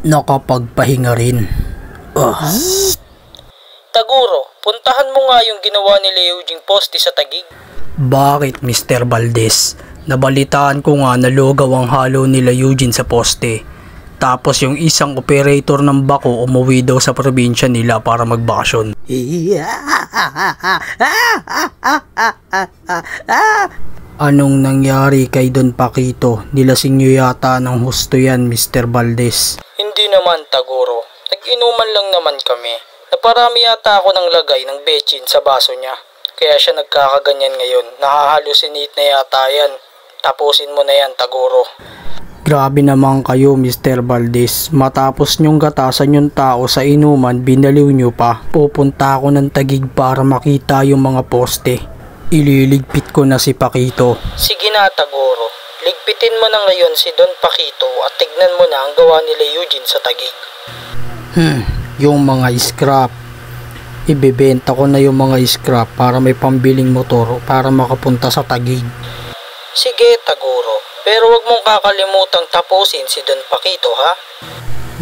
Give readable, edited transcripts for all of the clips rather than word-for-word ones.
nakapagpahinga rin. Taguro, puntahan mo nga yung ginawa nila Eugene poste sa Taguig. Bakit, Mr. Valdez? Nabalitaan ko nga na lugaw ang halo nila Eugene sa poste. Tapos yung isang operator ng bako umuwi daw sa probinsya nila para magbakasyon. Anong nangyari kay Don Paquito? Nilasing nyo yata ng husto yan, Mr. Valdez. Hindi naman, Taguro. Nag-inuman lang naman kami. Naparami yata ako ng lagay ng bechin sa baso niya. Kaya siya nagkakaganyan ngayon. Nahahalusinate na yata yan. Tapusin mo na yan, Taguro. Grabe naman kayo, Mr. Valdez. Matapos nyong gatasan yung tao sa inuman, binaliw nyo pa. Pupunta ako ng Taguig para makita yung mga poste. Ililigpit ko na si Paquito. Sige na, Taguro. Ligpitin mo na ngayon si Don Paquito at tignan mo na ang gawa nila Eugene sa Taguig. Yung mga scrap. Ibebenta ko na yung mga scrap para may pambiling motor para makapunta sa Taguig. Sige, Taguro. Pero wag mong kakalimutang tapusin si Don Paquito, ha?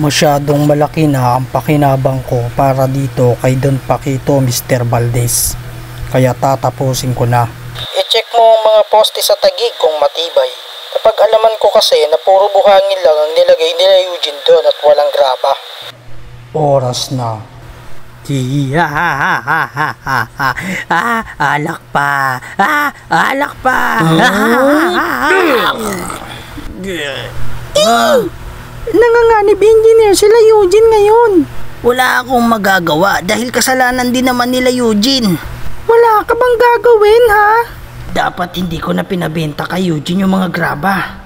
Masyadong malaki na ang pakinabang ko para dito kay Don Paquito, Mr. Valdez. Kaya tatapusin ko na. I-check mo ang mga poste sa Taguig kung matibay. Napag-alaman ko kasi na puro buhangin lang ang nilagay nila Eugene doon at walang graba. Oras na. Alak pa. Alak pa. Nanganganib engineer sila Eugene ngayon. Wala akong magagawa dahil kasalanan din naman nila Eugene. Wala ka bang gagawin, ha? Dapat hindi ko na pinabenta kay Eugene yung mga graba.